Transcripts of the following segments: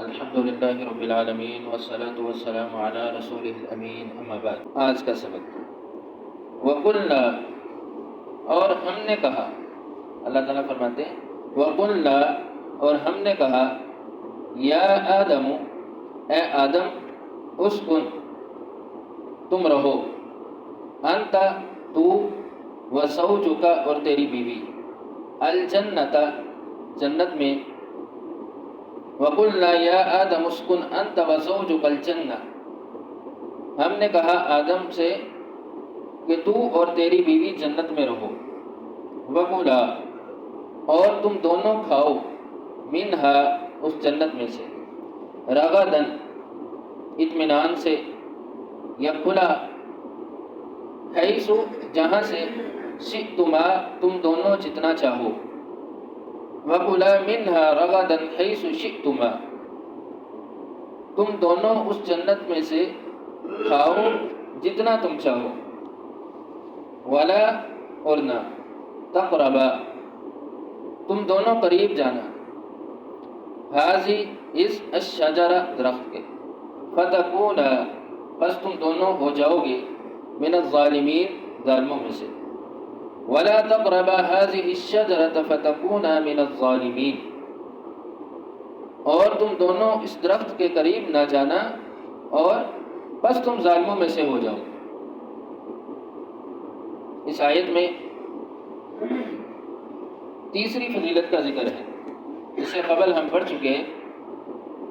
الحمدللہ رب العالمین والصلاة والسلام علی رسولہ الامین اما بعد۔ آج کا سبق وَقُلْنَا، اور ہم نے کہا، اللہ تعالیٰ فرماتے ہیں وَقُلْنَا، اور ہم نے کہا، یا آدم، اے آدم، اسکن، تم رہو، انت، تو، وزوجک، اور تیری بیوی، الجنت، جنت میں، وَقُلْنَا يَا آدَمُ اسْكُنْ أَنْتَ وَزَوْجُكَ الْجَنَّةَ، ہم نے کہا آدم سے کہ تو اور تیری بیوی جنت میں رہو، وَقُلَا، اور تم دونوں کھاؤ، مِنْهَا، اس جنت میں سے، رَغَدًا، اطمینان سے، یَکُلَا، حیث، جہاں سے، شئتما، تم دونوں جتنا چاہو، وَكُلَا مِنْهَا رَغَدًا حَيْثُ شِئْتُمَا، تم دونوں اس جنت میں سے کھاؤ جتنا تم چاہو، وَلَا، اور نہ، تَقْرَبَا، تم دونوں قریب جانا، هَذِهِ، اس، الشَّجَرَ، درخت کے، فَتَكُونَا، پس تم دونوں ہو جاؤ گے، مِنَ الظَّالِمِينَ، ظالموں میں سے، وَلَا تَقْرَبَا هَذِهِ الشَّجَرَةَ فَتَكُونَا مِنَ الظَّالِمِينَ، اور تم دونوں اس درخت کے قریب نہ جانا، اور بس تم ظالموں میں سے ہو جاؤ۔ اس آیت میں تیسری فضیلت کا ذکر ہے، اس سے قبل ہم پڑھ چکے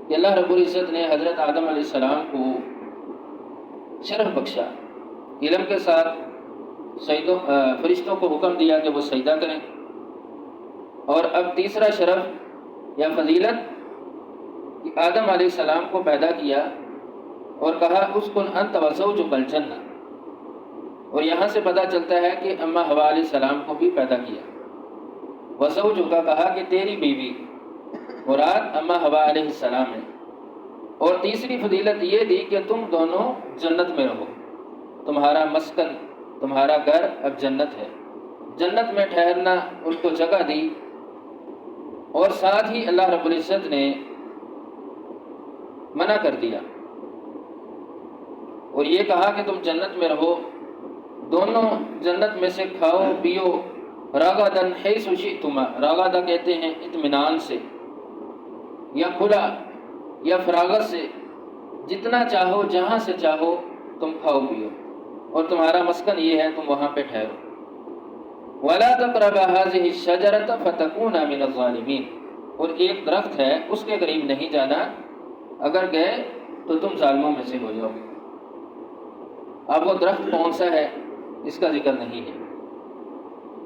کہ اللہ رب العزت نے حضرت آدم علیہ السلام کو شرف بخشا، علم کے ساتھ فرشتوں کو حکم دیا کہ وہ سجدہ کریں، اور اب تیسرا شرف یا فضیلت کہ آدم علیہ السلام کو پیدا کیا اور کہا اسکن انت وزوجک الجنہ، اور یہاں سے پتہ چلتا ہے کہ اماں حوا علیہ السلام کو بھی پیدا کیا، وزوجک، کہا کہ تیری بیوی، مراد اماں حوا علیہ السلام ہے، اور تیسری فضیلت یہ دی کہ تم دونوں جنت میں رہو، تمہارا مسکن، تمہارا گھر اب جنت ہے، جنت میں ٹھہرنا ان کو جگہ دی، اور ساتھ ہی اللہ رب العزت نے منع کر دیا اور یہ کہا کہ تم جنت میں رہو، دونوں جنت میں سے کھاؤ پیو، راغداً حیث شئتما، راغدہ کہتے ہیں اطمینان سے، یا کھلا، یا فراغت سے، جتنا چاہو جہاں سے چاہو تم کھاؤ پیو، اور تمہارا مسکن یہ ہے تم وہاں پہ ٹھہرو، وَلَا تَقْرَبَا هَذِهِ الشَّجَرَةَ فَتَكُونَا مِنَ الظَّالِمِينَ، اور ایک درخت ہے اس کے قریب نہیں جانا، اگر گئے تو تم ظالموں میں سے ہو جاؤ گے۔ اب وہ درخت کون سا ہے اس کا ذکر نہیں ہے۔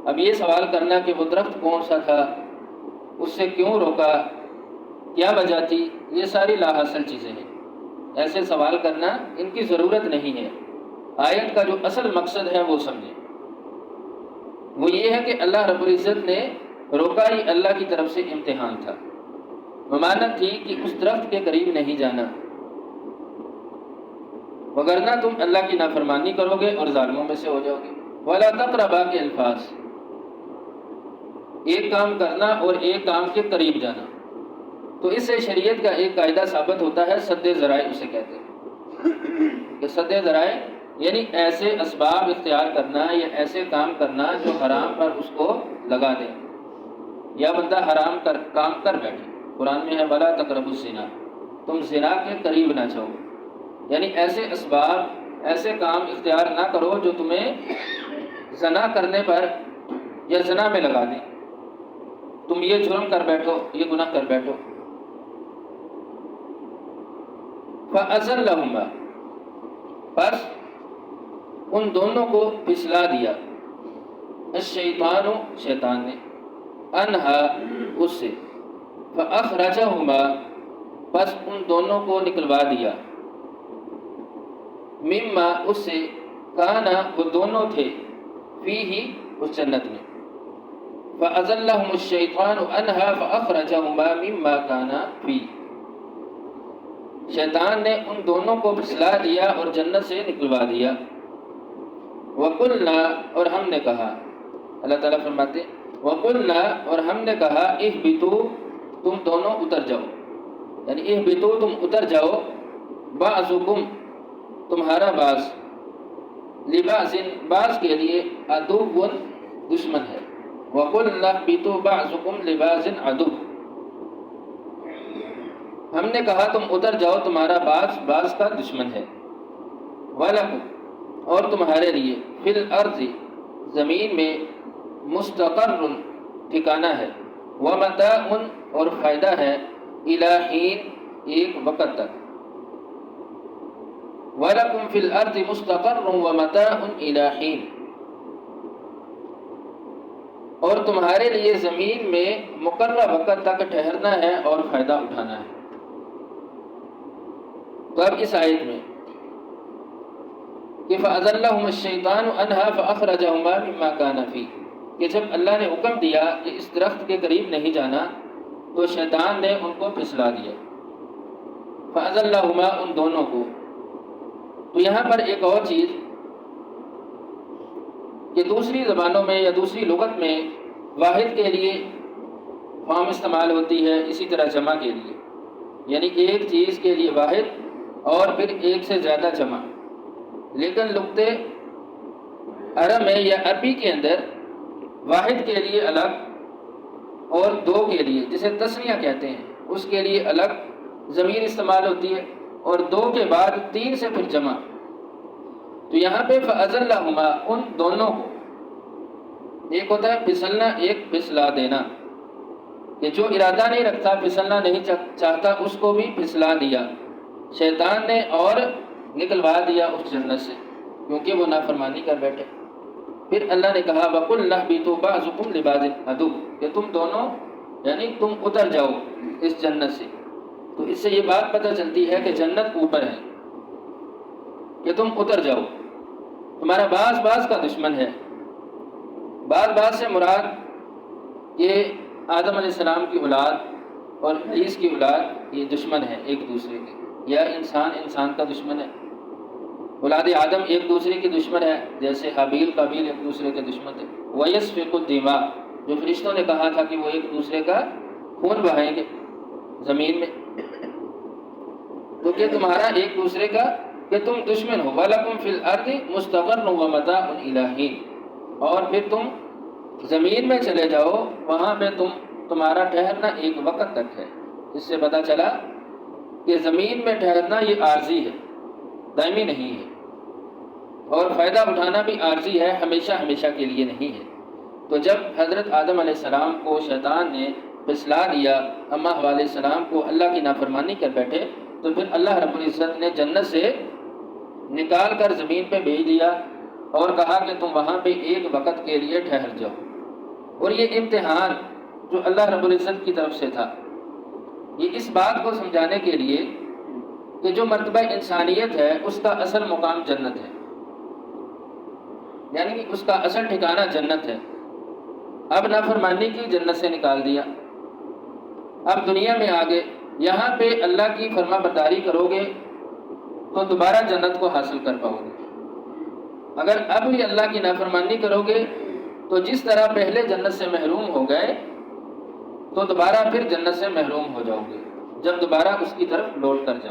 اب یہ سوال کرنا کہ وہ درخت کون سا تھا، اس سے کیوں روکا، کیا وجہ تھی، یہ ساری لا حاصل چیزیں ہیں، ایسے سوال کرنا ان کی ضرورت نہیں ہے۔ آیت کا جو اصل مقصد ہے وہ سمجھیں، وہ یہ ہے کہ اللہ رب العزت نے روکا ہی اللہ کی طرف سے امتحان تھا، ممانت تھی کہ اس درخت کے قریب نہیں جانا، وگرنہ تم اللہ کی نافرمانی کرو گے اور ظالموں میں سے ہو جاؤ گے۔ وَلَا تَقْرَبَا کے الفاظ، ایک کام کرنا اور ایک کام کے قریب جانا، تو اس سے شریعت کا ایک قاعدہ ثابت ہوتا ہے، سد ذرائع اسے کہتے ہیں، کہ سد ذرائع یعنی ایسے اسباب اختیار کرنا یا ایسے کام کرنا جو حرام پر اس کو لگا دے، یا بندہ حرام کام کر بیٹھے۔ قرآن میں ہے وَلَا تَقْرَبُوا الزِّنَا، تم زنا کے قریب نہ جاؤ، یعنی ایسے اسباب، ایسے کام اختیار نہ کرو جو تمہیں زنا کرنے پر یا زنا میں لگا دیں، تم یہ جرم کر بیٹھو، یہ گناہ کر بیٹھو۔ فَأَزَلَّهُمَا، پس ان دونوں کو پھسلا دیا، الشیطان، شیطان نے، انہا، اس سے، فَأَخْرَجَهُمَا، پس ان دونوں کو نکلوا دیا، مما، اس سے، کانا، وہ دونوں تھے، فیہ، اس جنت میں، فَأَزَلَّهُمُ الشَّيْطَانُ عَنْهَا فَأَخْرَجَهُمَا مِمَّا كَانَا فِيهِ، شیطان نے ان دونوں کو پھسلا دیا اور جنت سے نکلوا دیا۔ وَقُلْنَا، اور ہم نے کہا، اللہ تعالیٰ فرماتے وَقُلْنَا، اور ہم نے کہا اِہْبِطُوا، تم دونوں اتر جاؤ، یعنی اہبطوا تم اتر جاؤ، بعضکم تمہارا بعض، لبعض بعض کے لیے عدو دشمن ہے، وقلنا اہبطوا بعضکم لبعض عدو، ہم نے کہا تم اتر جاؤ تمہارا بعض بعض کا دشمن ہے، وَلَكُمْ اور تمہارے لیے، فی الارض زمین میں، مستقر ٹھکانہ ہے، ومتاع اور فائدہ ہے، الی حین ایک وقت تک، وَلَكُمْ فِي الْأَرْضِ مُسْتَقَرٌّ وَمَتَاعٌ إِلَىٰ حِينٍ اور تمہارے لیے زمین میں مقررہ وقت تک ٹھہرنا ہے اور فائدہ اٹھانا ہے۔ تو اب اس آیت میں کہ فَأَزَلَّهُمَ الشَّيْطَانُ عَنْهَا فَأَخْرَجَهُمَا مِمَّا كَانَ فِيهِ کہ جب اللہ نے حکم دیا کہ اس درخت کے قریب نہیں جانا تو شیطان نے ان کو پھسلا دیا، فَأَزَلَّهُمَا ان دونوں کو۔ تو یہاں پر ایک اور چیز کہ دوسری زبانوں میں یا دوسری لغت میں واحد کے لیے فارم استعمال ہوتی ہے، اسی طرح جمع کے لیے، یعنی ایک چیز کے لیے واحد اور پھر ایک سے زیادہ جمع، لیکن لغت عرب میں یا عربی کے اندر واحد کے لیے الگ اور دو کے لیے جسے تسنیہ کہتے ہیں اس کے لیے الگ ضمیر استعمال ہوتی ہے، اور دو کے بعد تین سے پھر جمع۔ تو یہاں پہ فَأَزَلَّهُمَا ان دونوں کو، ایک ہوتا ہے پھسلنا، ایک پھسلا دینا، کہ جو ارادہ نہیں رکھتا، پھسلنا نہیں چاہتا، اس کو بھی پھسلا دیا شیطان نے اور نکلوا دیا اس جنت سے، کیونکہ وہ نافرمانی کر بیٹھے۔ پھر اللہ نے کہا وَقُلْنَا اهْبِطُوا بَعْضُكُمْ لِبَعْضٍ عَدُوٌّ کہ تم دونوں یعنی تم اتر جاؤ اس جنت سے۔ تو اس سے یہ بات پتہ چلتی ہے کہ جنت اوپر ہے، کہ تم اتر جاؤ، تمہارا بعض بعض کا دشمن ہے۔ بعض بعض سے مراد یہ آدم علیہ السلام کی اولاد اور ابلیس کی اولاد یہ دشمن ہے ایک دوسرے کے، یا انسان انسان کا دشمن ہے، اولاد آدم ایک دوسرے کی دشمن ہے، جیسے حابیل قابیل ایک دوسرے کے دشمن تھے۔ وَيَسْفِكُ الدِّمَاءَ جو فرشتوں نے کہا تھا کہ وہ ایک دوسرے کا خون بہائیں گے زمین میں، تو کہ تمہارا ایک دوسرے کا کہ تم دشمن ہو۔ وَلَكُمْ فِي الْأَرْضِ مُسْتَقَرٌّ وَمَتَاعٌ إِلَىٰ حِينٍ اور پھر تم زمین میں چلے جاؤ، وہاں پہ تمہارا ٹھہرنا ایک وقت تک ہے۔ اس سے پتہ چلا کہ زمین میں ٹھہرنا یہ عارضی ہے، دائمی نہیں ہے، اور فائدہ اٹھانا بھی عارضی ہے، ہمیشہ ہمیشہ کے لیے نہیں ہے۔ تو جب حضرت آدم علیہ السلام کو شیطان نے پھسلا دیا، حوا علیہ السلام کو اللہ کی نافرمانی کر بیٹھے، تو پھر اللہ رب العزت نے جنت سے نکال کر زمین پہ بھیج دیا اور کہا کہ تم وہاں پہ ایک وقت کے لیے ٹھہر جاؤ۔ اور یہ امتحان جو اللہ رب العزت کی طرف سے تھا، یہ اس بات کو سمجھانے کے لیے کہ جو مرتبہ انسانیت ہے اس کا اصل مقام جنت ہے، یعنی کہ اس کا اصل ٹھکانہ جنت ہے۔ اب نافرمانی کی جنت سے نکال دیا، اب دنیا میں آگے یہاں پہ اللہ کی فرما برداری کرو گے تو دوبارہ جنت کو حاصل کر پاؤ گے، اگر اب بھی اللہ کی نافرمانی کرو گے تو جس طرح پہلے جنت سے محروم ہو گئے تو دوبارہ پھر جنت سے محروم ہو جاؤ گے جب دوبارہ اس کی طرف لوٹ کر جاؤ۔